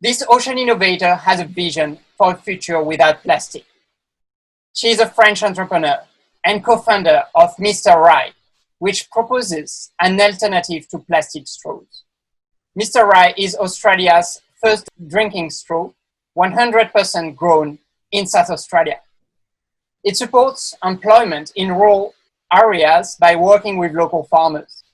This ocean innovator has a vision for a future without plastic. She is a French entrepreneur and co-founder of Mister RYE, which proposes an alternative to plastic straws. Mister RYE is Australia's first drinking straw, 100% grown in South Australia. It supports employment in rural areas by working with local farmers.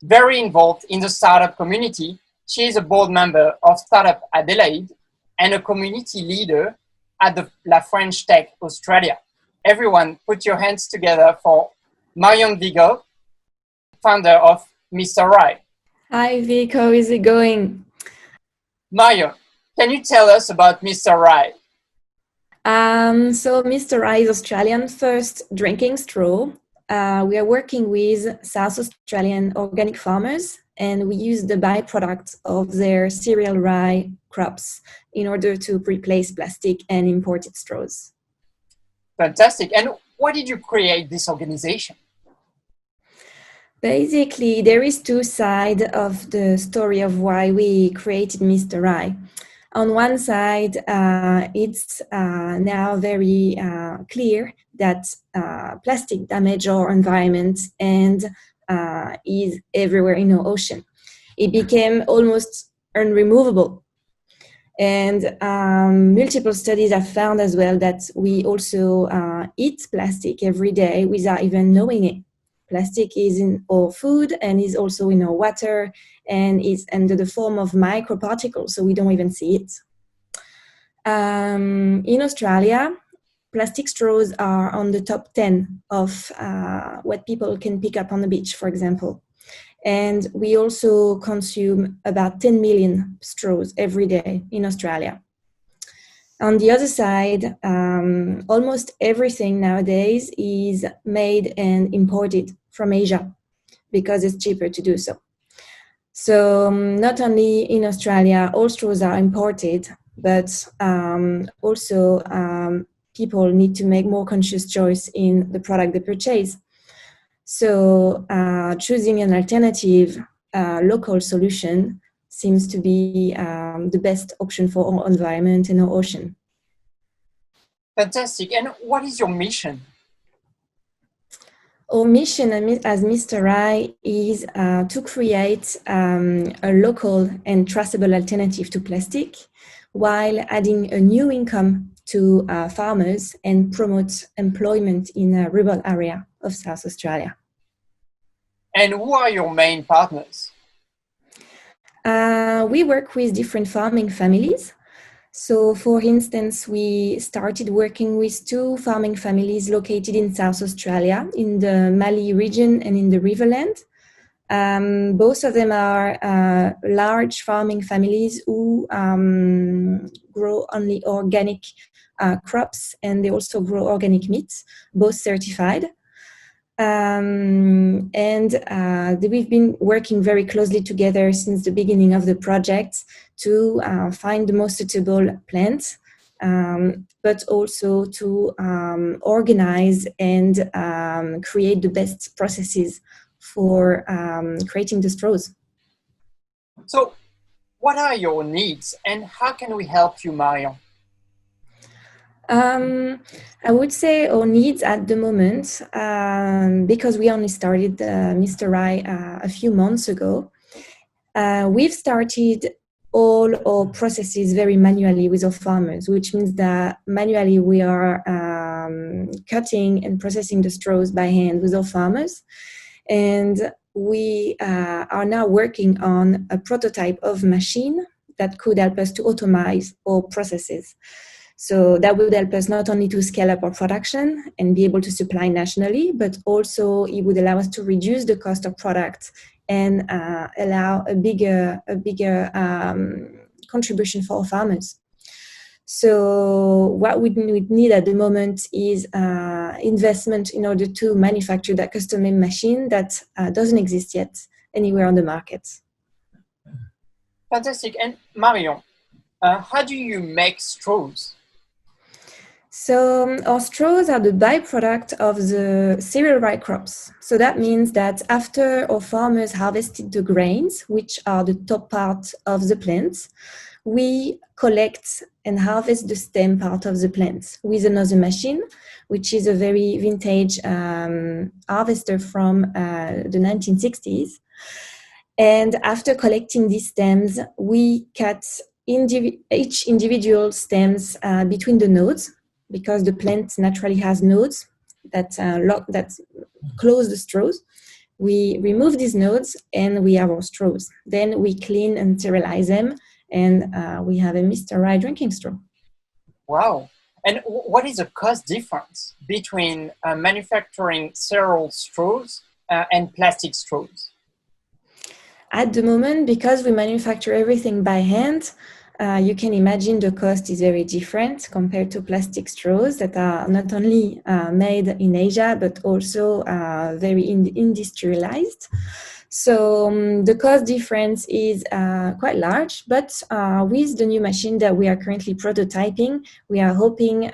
Very involved in the startup community, she is a board member of Startup Adelaide and a community leader at the La French Tech Australia. Everyone, put your hands together for Marion Vigot, founder of Mister RYE. Hi Vic, how is it going? Marion, can you tell us about Mister RYE? So Mister RYE is Australian first drinking straw. We are working with South Australian organic farmers, and we use the byproducts of their cereal rye crops in order to replace plastic and imported straws. Fantastic. And why did you create this organization? Basically, there is two sides of the story of why we created Mister RYE. On one side, it's now very clear that plastic damage our environment and is everywhere in our ocean. It became almost unremovable. And multiple studies have found as well that we also eat plastic every day without even knowing it. Plastic is in our food and is also in our water and is under the form of microparticles, so we don't even see it. In Australia, plastic straws are on the top 10 of what people can pick up on the beach, for example. And we also consume about 10 million straws every day in Australia. On the other side, almost everything nowadays is made and imported from Asia because it's cheaper to do so. So not only in Australia, all straws are imported, but also people need to make more conscious choice in the product they purchase. So choosing an alternative local solution seems to be the best option for our environment and our ocean. Fantastic. And what is your mission? Our mission as Mister RYE is to create a local and traceable alternative to plastic while adding a new income to farmers and promote employment in a rural area of South Australia. And who are your main partners? We work with different farming families. So, for instance, we started working with two farming families located in South Australia, in the Mallee region and in the Riverland. Both of them are large farming families who grow only organic crops, and they also grow organic meats, both certified. And we've been working very closely together since the beginning of the project to find the most suitable plants, but also to organize and create the best processes for creating the straws. So, what are your needs and how can we help you, Marion? I would say our needs at the moment, because we only started Mister RYE a few months ago, we've started all our processes very manually with our farmers, which means that manually we are cutting and processing the straws by hand with our farmers. And we are now working on a prototype of machine that could help us to automate our processes. So that would help us not only to scale up our production and be able to supply nationally, but also it would allow us to reduce the cost of products and allow a bigger contribution for our farmers. So what we need at the moment is investment in order to manufacture that custom-made machine that doesn't exist yet anywhere on the market. Fantastic. And Marion, how do you make straws? So our straws are the byproduct of the cereal rye crops. So that means that after our farmers harvested the grains, which are the top part of the plants, we collect and harvest the stem part of the plants with another machine, which is a very vintage harvester from the 1960s. And after collecting these stems, we cut each individual stems between the nodes, because the plant naturally has nodes that close the straws. We remove these nodes and we have our straws. Then we clean and sterilize them, and we have a Mister RYE drinking straw. Wow. And what is the cost difference between manufacturing cereal straws and plastic straws? At the moment, because we manufacture everything by hand, you can imagine the cost is very different compared to plastic straws that are not only made in Asia, but also very industrialized. So the cost difference is quite large, but with the new machine that we are currently prototyping, we are hoping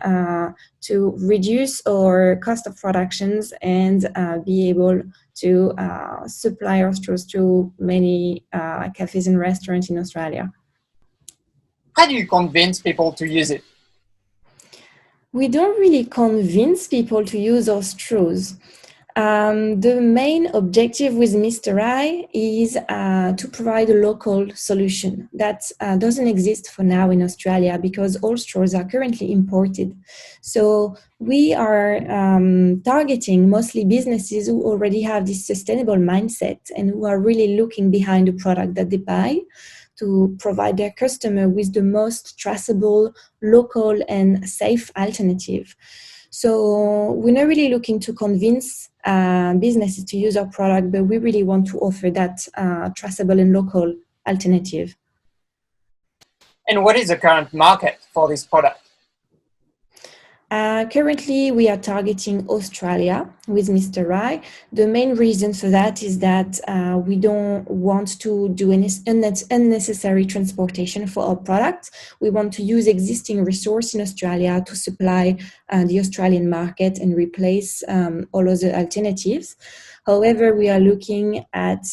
to reduce our cost of productions and be able to supply our straws to many cafes and restaurants in Australia. How do you convince people to use it? We don't really convince people to use our straws. The main objective with Mister RYE is to provide a local solution that doesn't exist for now in Australia, because all straws are currently imported. So we are targeting mostly businesses who already have this sustainable mindset and who are really looking behind the product that they buy to provide their customer with the most traceable, local and safe alternative. So we're not really looking to convince businesses to use our product, but we really want to offer that traceable and local alternative. And what is the current market for this product? Currently, we are targeting Australia with Mister RYE. The main reason for that is that we don't want to do any unnecessary transportation for our product. We want to use existing resource in Australia to supply the Australian market and replace all other alternatives. However, we are looking at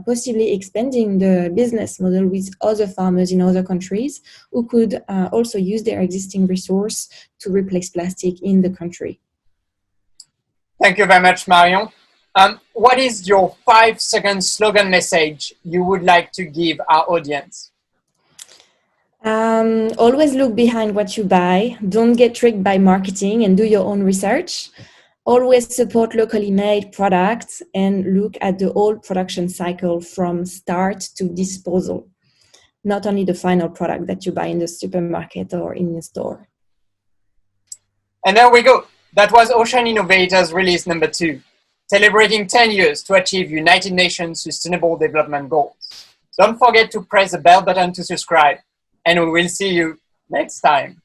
possibly expanding the business model with other farmers in other countries who could also use their existing resource to replace plastic in the country. Thank you very much, Marion. What is your 5-second slogan message you would like to give our audience? Always look behind what you buy. Don't get tricked by marketing and do your own research. Always support locally made products and look at the whole production cycle from start to disposal, not only the final product that you buy in the supermarket or in the store. And there we go. That was Ocean Innovators release number 2, celebrating 10 years to achieve United Nations Sustainable Development Goals. Don't forget to press the bell button to subscribe, and we will see you next time.